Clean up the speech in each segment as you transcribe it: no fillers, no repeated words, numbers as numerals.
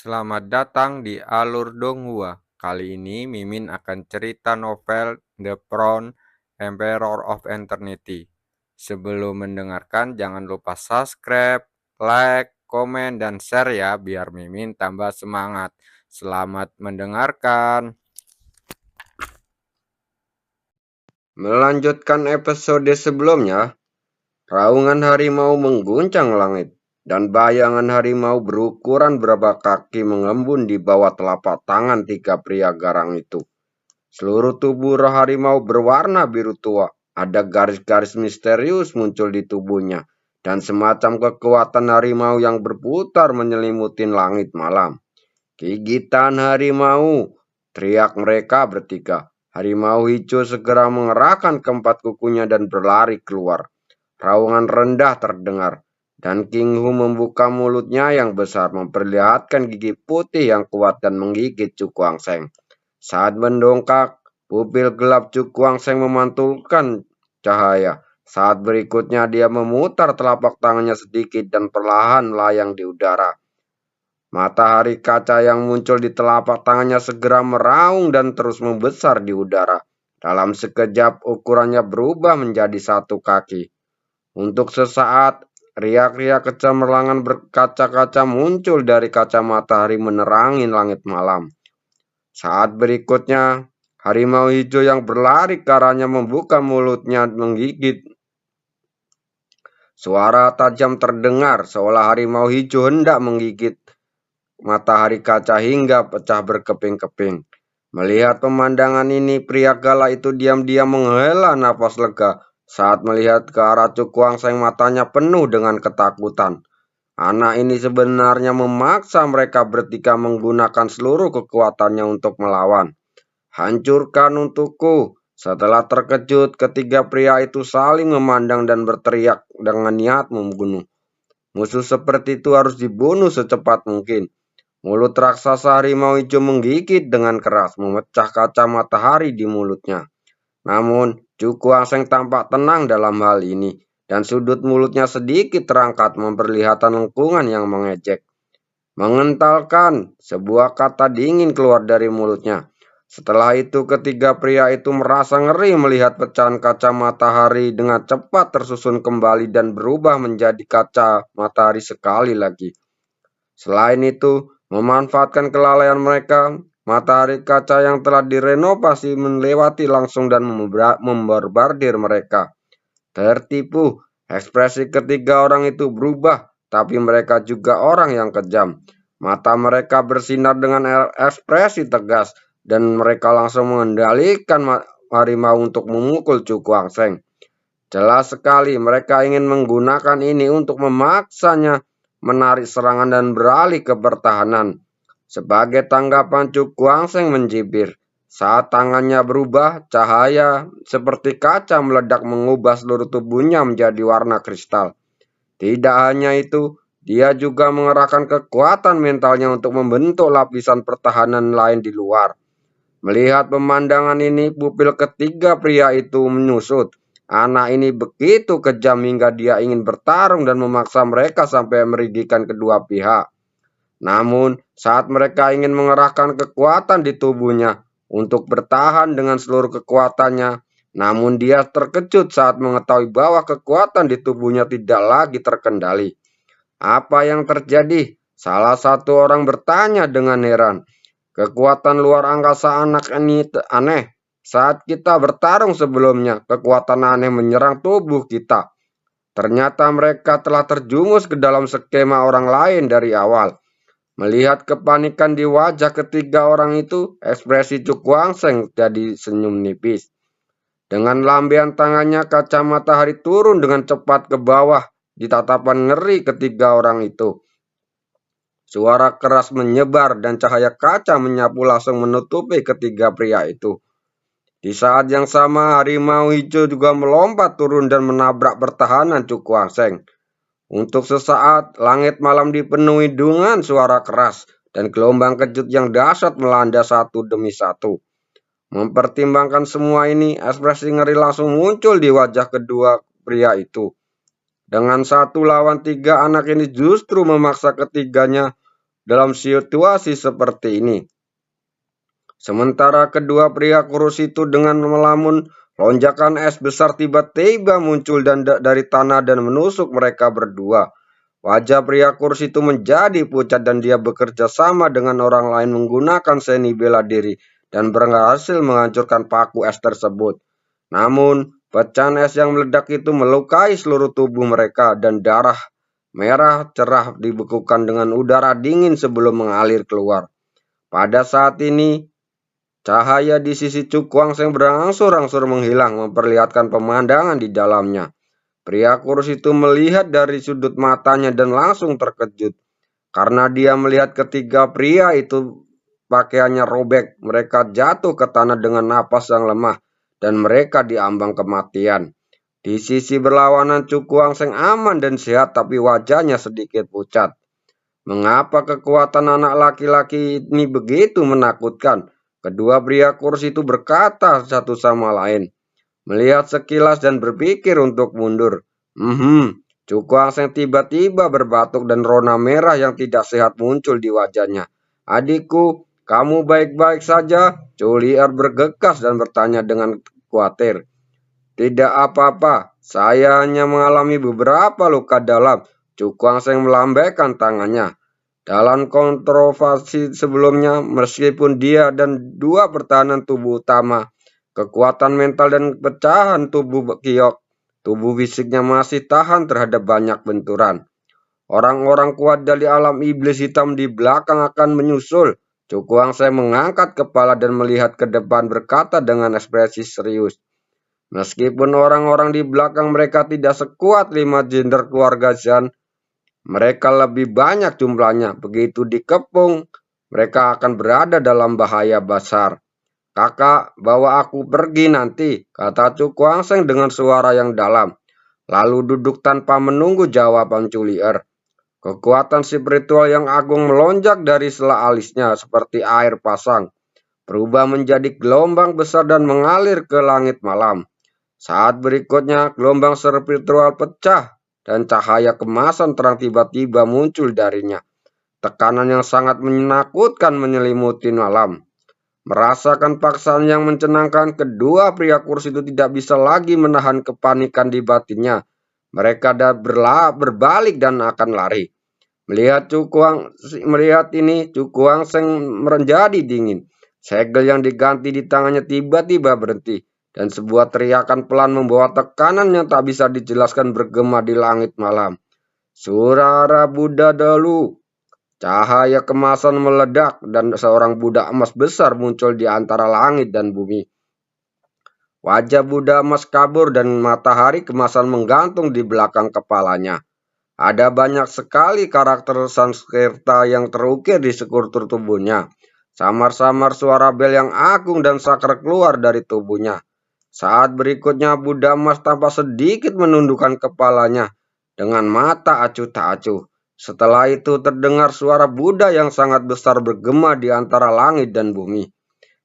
Selamat datang di Alur Donghua. Kali ini Mimin akan cerita novel The Crown, Emperor of Eternity. Sebelum mendengarkan jangan lupa subscribe, like, komen, dan share ya biar Mimin tambah semangat. Selamat mendengarkan. Melanjutkan episode sebelumnya, raungan harimau mengguncang langit, dan bayangan harimau berukuran berapa kaki mengembun di bawah telapak tangan tiga pria garang itu. Seluruh tubuh roh harimau berwarna biru tua, ada garis-garis misterius muncul di tubuhnya, dan semacam kekuatan harimau yang berputar menyelimuti langit malam. Gigitan harimau, teriak mereka bertiga. Harimau hijau segera mengerahkan keempat kukunya dan berlari keluar. Raungan rendah terdengar, dan King Hu membuka mulutnya yang besar memperlihatkan gigi putih yang kuat dan menggigit Cu Kuang Seng. Saat mendongkak, pupil gelap Cu Kuang Seng memantulkan cahaya. Saat berikutnya dia memutar telapak tangannya sedikit dan perlahan melayang di udara. Matahari kaca yang muncul di telapak tangannya segera meraung dan terus membesar di udara. Dalam sekejap ukurannya berubah menjadi satu kaki. Untuk sesaat, riak-riak kecemerlangan berkaca-kaca muncul dari kaca matahari menerangi langit malam. Saat berikutnya, harimau hijau yang berlari ke arahnya membuka mulutnya menggigit. Suara tajam terdengar seolah harimau hijau hendak menggigit matahari kaca hingga pecah berkeping-keping. Melihat pemandangan ini, pria gala itu diam-diam menghela nafas lega saat melihat ke arah Cu Kuang Seng. Matanya penuh dengan ketakutan. Anak ini sebenarnya memaksa mereka bertiga menggunakan seluruh kekuatannya untuk melawan. Hancurkan untukku. Setelah terkejut, ketiga pria itu saling memandang dan berteriak dengan niat membunuh. Musuh seperti itu harus dibunuh secepat mungkin. Mulut raksasa harimau hijau menggigit dengan keras, memecah kaca matahari di mulutnya. Namun, Cu Kuang Seng tampak tenang dalam hal ini, dan sudut mulutnya sedikit terangkat memperlihatkan lengkungan yang mengejek. Mengentalkan, sebuah kata dingin keluar dari mulutnya. Setelah itu ketiga pria itu merasa ngeri melihat pecahan kaca matahari dengan cepat tersusun kembali dan berubah menjadi kaca matahari sekali lagi. Selain itu, memanfaatkan kelalaian mereka, matahari kaca yang telah direnovasi melewati langsung dan membarbardir mereka. Tertipu, ekspresi ketiga orang itu berubah, tapi mereka juga orang yang kejam. Mata mereka bersinar dengan ekspresi tegas, dan mereka langsung mengendalikan harimau untuk memukul Cu Kuang Seng. Jelas sekali mereka ingin menggunakan ini untuk memaksanya menarik serangan dan beralih ke pertahanan. Sebagai tanggapan, Cu Kuang Seng menjibir. Saat tangannya berubah, cahaya seperti kaca meledak mengubah seluruh tubuhnya menjadi warna kristal. Tidak hanya itu, dia juga mengerahkan kekuatan mentalnya untuk membentuk lapisan pertahanan lain di luar. Melihat pemandangan ini, pupil ketiga pria itu menyusut. Anak ini begitu kejam hingga dia ingin bertarung dan memaksa mereka sampai merugikan kedua pihak. Namun, saat mereka ingin mengerahkan kekuatan di tubuhnya untuk bertahan dengan seluruh kekuatannya, namun dia terkejut saat mengetahui bahwa kekuatan di tubuhnya tidak lagi terkendali. Apa yang terjadi? Salah satu orang bertanya dengan heran. Kekuatan luar angkasa anak ini aneh. Saat kita bertarung sebelumnya, kekuatan aneh menyerang tubuh kita. Ternyata mereka telah terjumus ke dalam skema orang lain dari awal. Melihat kepanikan di wajah ketiga orang itu, ekspresi Cu Kuang Seng jadi senyum nipis. Dengan lambaian tangannya, kaca matahari turun dengan cepat ke bawah di tatapan ngeri ketiga orang itu. Suara keras menyebar dan cahaya kaca menyapu langsung menutupi ketiga pria itu. Di saat yang sama, harimau hijau juga melompat turun dan menabrak pertahanan Cu Kuang Seng. Untuk sesaat, langit malam dipenuhi dengan suara keras dan gelombang kejut yang dahsyat melanda satu demi satu. Mempertimbangkan semua ini, ekspresi ngeri langsung muncul di wajah kedua pria itu. Dengan satu lawan tiga, anak ini justru memaksa ketiganya dalam situasi seperti ini. Sementara kedua pria kurus itu dengan melamun, lonjakan es besar tiba-tiba muncul dari tanah dan menusuk mereka berdua. Wajah pria kurus itu menjadi pucat dan dia bekerja sama dengan orang lain menggunakan seni bela diri dan berhasil menghancurkan paku es tersebut. Namun, pecahan es yang meledak itu melukai seluruh tubuh mereka dan darah merah cerah dibekukan dengan udara dingin sebelum mengalir keluar. Pada saat ini, cahaya di sisi Cukuang Seng berangsur-angsur menghilang, memperlihatkan pemandangan di dalamnya. Pria kurus itu melihat dari sudut matanya dan langsung terkejut. Karena dia melihat ketiga pria itu pakaiannya robek. Mereka jatuh ke tanah dengan napas yang lemah dan mereka diambang kematian. Di sisi berlawanan Cukuang Seng aman dan sehat tapi wajahnya sedikit pucat. Mengapa kekuatan anak laki-laki ini begitu menakutkan? Kedua pria kurus itu berkata satu sama lain, melihat sekilas dan berpikir untuk mundur. Cukuang Seng tiba-tiba berbatuk dan rona merah yang tidak sehat muncul di wajahnya. Adikku, kamu baik-baik saja? Culiar bergegas dan bertanya dengan khawatir. Tidak apa-apa, saya hanya mengalami beberapa luka dalam. Cukuang Seng melambaikan tangannya. Dalam kontroversi sebelumnya, meskipun dia dan dua pertahanan tubuh utama, kekuatan mental dan pecahan tubuh Kiok, tubuh fisiknya masih tahan terhadap banyak benturan. Orang-orang kuat dari alam iblis hitam di belakang akan menyusul. Cukuang Seng mengangkat kepala dan melihat ke depan berkata dengan ekspresi serius. Meskipun orang-orang di belakang mereka tidak sekuat 5 gender keluarga Zhan, mereka lebih banyak jumlahnya. Begitu dikepung, mereka akan berada dalam bahaya besar. Kakak, bawa aku pergi nanti, kata Cukuang Seng dengan suara yang dalam. Lalu duduk tanpa menunggu jawaban Culier. Kekuatan spiritual yang agung melonjak dari sela alisnya seperti air pasang, berubah menjadi gelombang besar dan mengalir ke langit malam. Saat berikutnya, gelombang spiritual pecah dan cahaya kemasan terang tiba-tiba muncul darinya. Tekanan yang sangat menakutkan menyelimuti malam. Merasakan paksaan yang mencenangkan, kedua pria kurus itu tidak bisa lagi menahan kepanikan di batinnya. Mereka berbalik dan akan lari. Melihat ini, Cukuang Seng menjadi dingin. Segel yang diganti di tangannya tiba-tiba berhenti. Dan sebuah teriakan pelan membawa tekanan yang tak bisa dijelaskan bergema di langit malam. Surara Buddha Dalu. Cahaya kemasan meledak dan seorang Buddha emas besar muncul di antara langit dan bumi. Wajah Buddha emas kabur dan matahari kemasan menggantung di belakang kepalanya. Ada banyak sekali karakter Sanskerta yang terukir di sekujur tubuhnya. Samar-samar suara bel yang agung dan sakral keluar dari tubuhnya. Saat berikutnya Buddha emas tanpa sedikit menundukkan kepalanya dengan mata acuh tak acuh. Setelah itu terdengar suara Buddha yang sangat besar bergema di antara langit dan bumi.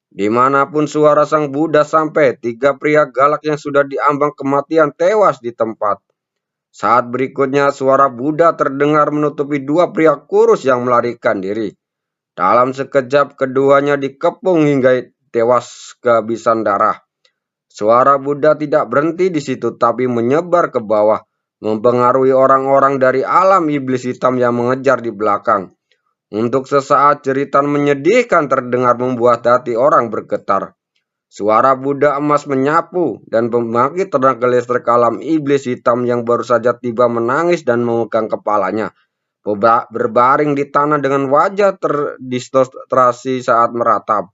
Dimanapun suara sang Buddha sampai, tiga pria galak yang sudah diambang kematian tewas di tempat. Saat berikutnya suara Buddha terdengar menutupi dua pria kurus yang melarikan diri. Dalam sekejap keduanya dikepung hingga tewas kehabisan darah. Suara Buddha tidak berhenti di situ tapi menyebar ke bawah, mempengaruhi orang-orang dari alam iblis hitam yang mengejar di belakang. Untuk sesaat jeritan menyedihkan terdengar membuat hati orang bergetar. Suara Buddha emas menyapu dan pembangkit tenaga listrik alam iblis hitam yang baru saja tiba menangis dan memegang kepalanya. Berbaring di tanah dengan wajah terdistorsi saat meratap.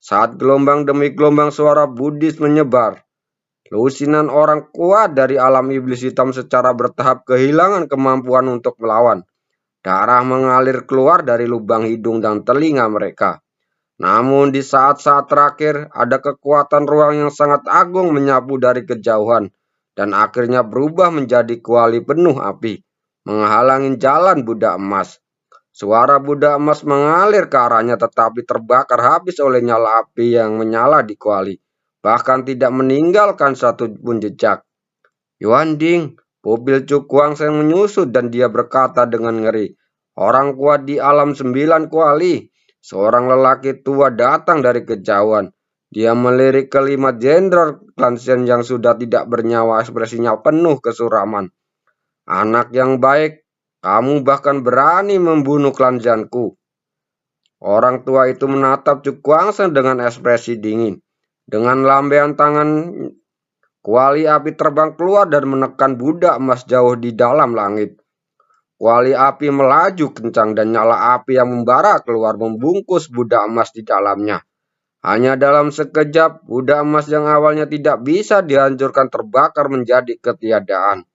Saat gelombang demi gelombang suara Buddhis menyebar, lusinan orang kuat dari alam iblis hitam secara bertahap kehilangan kemampuan untuk melawan. Darah mengalir keluar dari lubang hidung dan telinga mereka. Namun di saat-saat terakhir, ada kekuatan ruang yang sangat agung menyapu dari kejauhan dan akhirnya berubah menjadi kuali penuh api, menghalangi jalan Buddha emas. Suara Buddha emas mengalir ke arahnya tetapi terbakar habis oleh nyala api yang menyala di kuali, bahkan tidak meninggalkan satu pun jejak. Yuan Ding, mobil Cukuang Seng menyusut dan dia berkata dengan ngeri, orang kuat di alam 9 kuali. Seorang lelaki tua datang dari kejauhan. Dia melirik kelima jenderal klan Shen yang sudah tidak bernyawa, ekspresinya penuh kesuraman. Anak yang baik, kamu bahkan berani membunuh klan Zanku. Orang tua itu menatap Cu Guangsheng dengan ekspresi dingin. Dengan lambaian tangan, kuali api terbang keluar dan menekan budak emas jauh di dalam langit. Kuali api melaju kencang dan nyala api yang membara keluar membungkus budak emas di dalamnya. Hanya dalam sekejap, budak emas yang awalnya tidak bisa dihancurkan terbakar menjadi ketiadaan.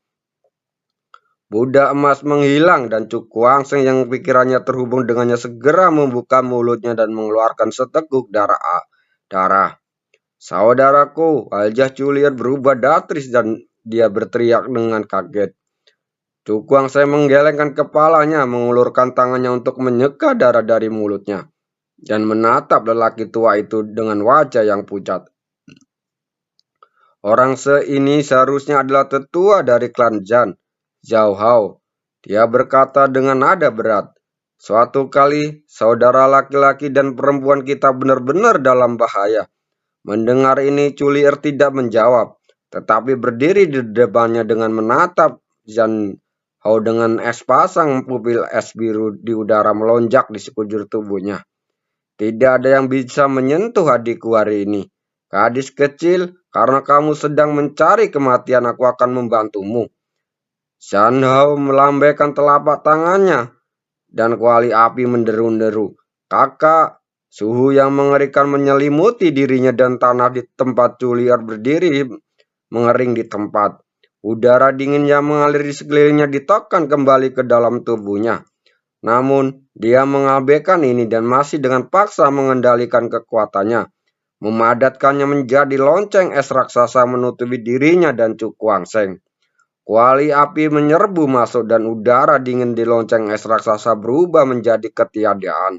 Budak emas menghilang dan Cu Guangsheng yang pikirannya terhubung dengannya segera membuka mulutnya dan mengeluarkan seteguk darah. Saudaraku, wajah Culier berubah datris dan dia berteriak dengan kaget. Cu Guangsheng menggelengkan kepalanya, mengulurkan tangannya untuk menyeka darah dari mulutnya, dan menatap lelaki tua itu dengan wajah yang pucat. Orang ini seharusnya adalah tetua dari klan Zhan, Zhao Hao. Dia berkata dengan nada berat, suatu kali saudara laki-laki dan perempuan kita benar-benar dalam bahaya. Mendengar ini Culier tidak menjawab, tetapi berdiri di depannya dengan menatap Zhan Hao dengan sepasang pupil es biru di udara melonjak di sekujur tubuhnya. Tidak ada yang bisa menyentuh adikku hari ini. Gadis kecil, karena kamu sedang mencari kematian, aku akan membantumu. Zhan Hao melambaikan telapak tangannya, dan kuali api menderu-deru. Kakak, suhu yang mengerikan menyelimuti dirinya dan tanah di tempat Culier berdiri mengering di tempat. Udara dingin yang mengalir di sekelilingnya ditekan kembali ke dalam tubuhnya. Namun, dia mengabaikan ini dan masih dengan paksa mengendalikan kekuatannya, memadatkannya menjadi lonceng es raksasa menutupi dirinya dan Cu Guangsheng. Kuali api menyerbu masuk dan udara dingin di lonceng es raksasa berubah menjadi ketiadaan.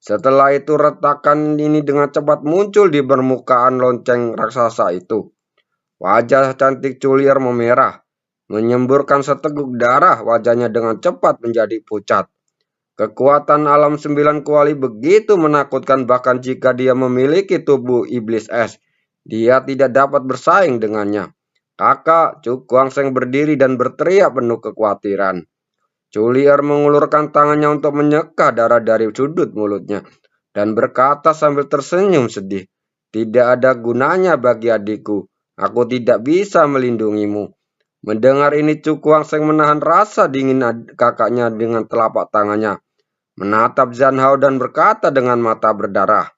Setelah itu retakan ini dengan cepat muncul di permukaan lonceng raksasa itu. Wajah cantik Culier memerah, menyemburkan seteguk darah, wajahnya dengan cepat menjadi pucat. Kekuatan alam 9 kuali begitu menakutkan bahkan jika dia memiliki tubuh iblis es, dia tidak dapat bersaing dengannya. Kakak, Cu Guangsheng berdiri dan berteriak penuh kekhawatiran. Culier mengulurkan tangannya untuk menyeka darah dari sudut mulutnya dan berkata sambil tersenyum sedih, tidak ada gunanya bagi adikku. Aku tidak bisa melindungimu. Mendengar ini Cu Guangsheng menahan rasa dingin kakaknya dengan telapak tangannya, menatap Zhan Hao dan berkata dengan mata berdarah,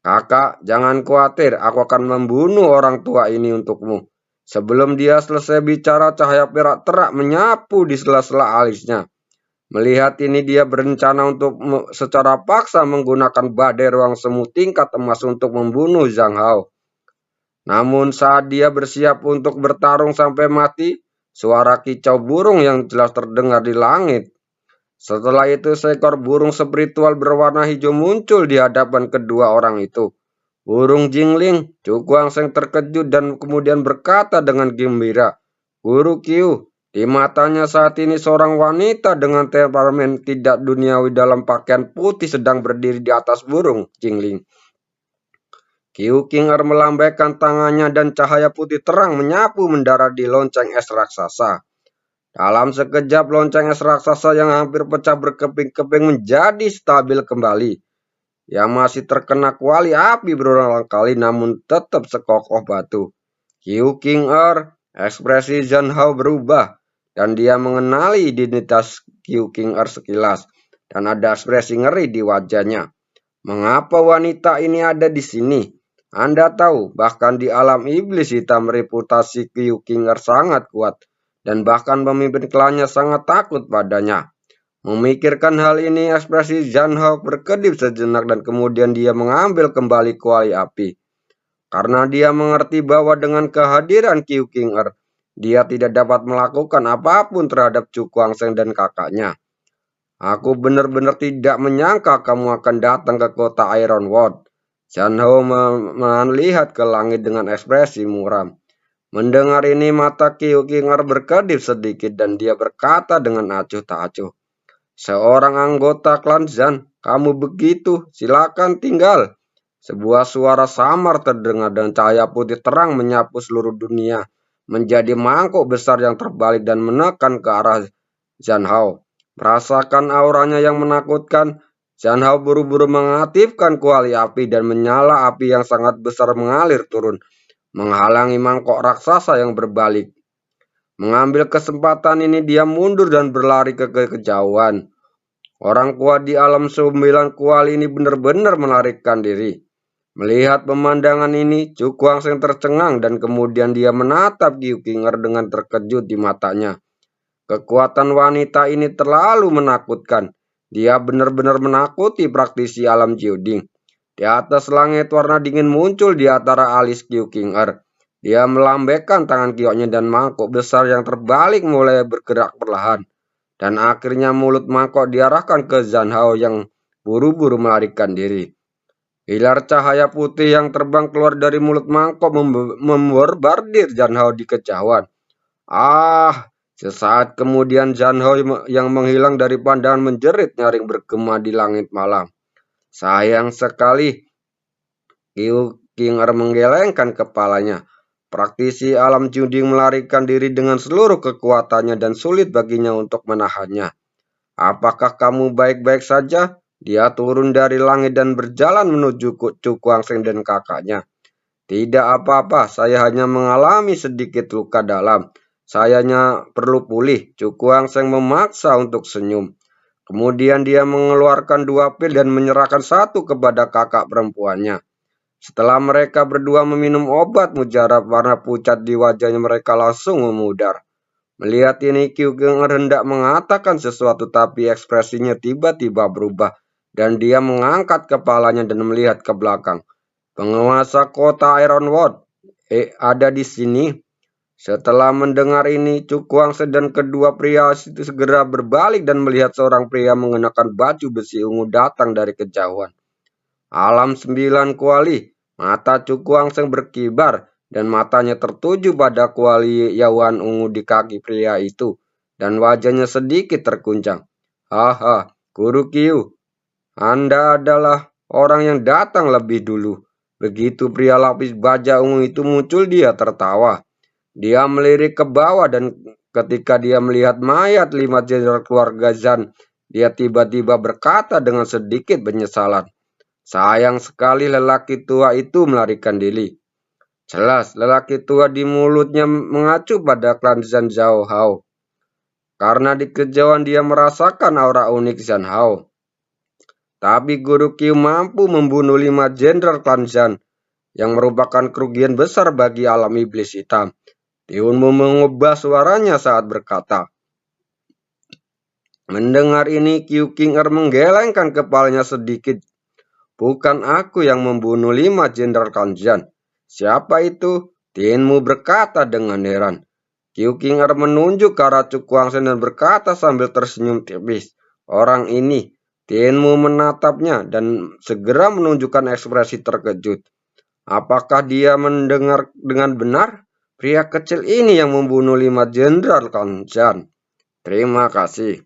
kakak, jangan khawatir, aku akan membunuh orang tua ini untukmu. Sebelum dia selesai bicara, cahaya perak terak menyapu di sela-sela alisnya. Melihat ini dia berencana untuk secara paksa menggunakan badai ruang semu tingkat emas untuk membunuh Zhang Hao. Namun saat dia bersiap untuk bertarung sampai mati, suara kicau burung yang jelas terdengar di langit. Setelah itu seekor burung spiritual berwarna hijau muncul di hadapan kedua orang itu. Burung Jingling, Cu Guangsheng terkejut dan kemudian berkata dengan gembira, Guru Qiu, di matanya saat ini seorang wanita dengan temperamen tidak duniawi dalam pakaian putih sedang berdiri di atas burung Jingling. Qiu Qinger melambaikan tangannya dan cahaya putih terang menyapu mendarat di lonceng es raksasa. Dalam sekejap lonceng es raksasa yang hampir pecah berkeping-keping menjadi stabil kembali. Yang masih terkena kuali api berulang kali namun tetap sekokoh batu. Qiu Qinger, ekspresi Zhan Hao berubah dan dia mengenali identitas Qiu Qinger sekilas dan ada ekspresi ngeri di wajahnya. Mengapa wanita ini ada di sini? Anda tahu, bahkan di alam iblis hitam reputasi Qiu Qinger sangat kuat dan bahkan pemimpin klannya sangat takut padanya. Memikirkan hal ini, ekspresi Zhan Hao berkedip sejenak dan kemudian dia mengambil kembali kuali api. Karena dia mengerti bahwa dengan kehadiran Qiu Qinger, dia tidak dapat melakukan apapun terhadap Cu Guangsheng dan kakaknya. Aku benar-benar tidak menyangka kamu akan datang ke kota Iron World. Zhan Hao melihat ke langit dengan ekspresi muram. Mendengar ini mata Qiu Qinger berkedip sedikit dan dia berkata dengan acuh tak acuh. Seorang anggota klan Zan, kamu begitu, silakan tinggal. Sebuah suara samar terdengar dan cahaya putih terang menyapu seluruh dunia, menjadi mangkuk besar yang terbalik dan menekan ke arah Zhan Hao. Merasakan auranya yang menakutkan, Zhan Hao buru-buru mengaktifkan kuali api dan menyala api yang sangat besar mengalir turun, menghalangi mangkok raksasa yang berbalik. Mengambil kesempatan ini dia mundur dan berlari ke kejauhan. Orang kuat di alam 9 kuali ini benar-benar melarikan diri. Melihat pemandangan ini, Chu Guangxing tercengang dan kemudian dia menatap Qiu Qinger dengan terkejut di matanya. Kekuatan wanita ini terlalu menakutkan. Dia benar-benar menakuti praktisi alam Jiuding. Di atas langit warna dingin muncul di antara alis Qiu Qinger. Dia melambaikan tangan kioknya dan mangkuk besar yang terbalik mulai bergerak perlahan. Dan akhirnya mulut mangkok diarahkan ke Zhan Hao yang buru-buru melarikan diri. Pilar cahaya putih yang terbang keluar dari mulut mangkok memborbardir Zhan Hao di kejauhan. Ah, sesaat kemudian Zhan Hao yang menghilang dari pandangan menjerit nyaring bergema di langit malam. Sayang sekali, Qiu Qinger menggelengkan kepalanya. Praktisi alam juding melarikan diri dengan seluruh kekuatannya dan sulit baginya untuk menahannya. Apakah kamu baik-baik saja? Dia turun dari langit dan berjalan menuju Chu Guangxing dan kakaknya. Tidak apa-apa, saya hanya mengalami sedikit luka dalam. Sayanya perlu pulih. Chu Guangxing memaksa untuk senyum. Kemudian dia mengeluarkan 2 pil dan menyerahkan satu kepada kakak perempuannya. Setelah mereka berdua meminum obat mujarab, warna pucat di wajahnya mereka langsung memudar. Melihat ini, Qiu Qinger hendak mengatakan sesuatu, tapi ekspresinya tiba-tiba berubah, dan dia mengangkat kepalanya dan melihat ke belakang. Penguasa kota Ironwood ada di sini. Setelah mendengar ini, Chu Guangxing dan kedua pria itu segera berbalik dan melihat seorang pria mengenakan baju besi ungu datang dari kejauhan. Alam 9 kuali. Mata Chu Guangxing berkibar dan matanya tertuju pada kuali Yawan ungu di kaki pria itu, dan wajahnya sedikit terguncang. Haha, Guru Qiu, Anda adalah orang yang datang lebih dulu. Begitu pria lapis baja ungu itu muncul, dia tertawa. Dia melirik ke bawah dan ketika dia melihat mayat 5 jenderal keluarga Zhan, dia tiba-tiba berkata dengan sedikit penyesalan. Sayang sekali lelaki tua itu melarikan diri. Jelas, lelaki tua di mulutnya mengacu pada klan Zhan Zhao Hao. Karena di kejauhan dia merasakan aura unik Zhan Hao. Tapi Guru Qiu mampu membunuh 5 jenderal klan Zhan, yang merupakan kerugian besar bagi alam iblis hitam. Tiunmu mengubah suaranya saat berkata. Mendengar ini, Qiu Qinger menggelengkan kepalanya sedikit. Bukan aku yang membunuh 5 jenderal klan Zhan. Siapa itu? Tianmu berkata dengan heran. Qiu Qinger menunjuk ke arah Chu Guangxing dan berkata sambil tersenyum tipis. Orang ini. Tianmu menatapnya dan segera menunjukkan ekspresi terkejut. Apakah dia mendengar dengan benar? Pria kecil ini yang membunuh 5 jenderal klan Zhan. Terima kasih.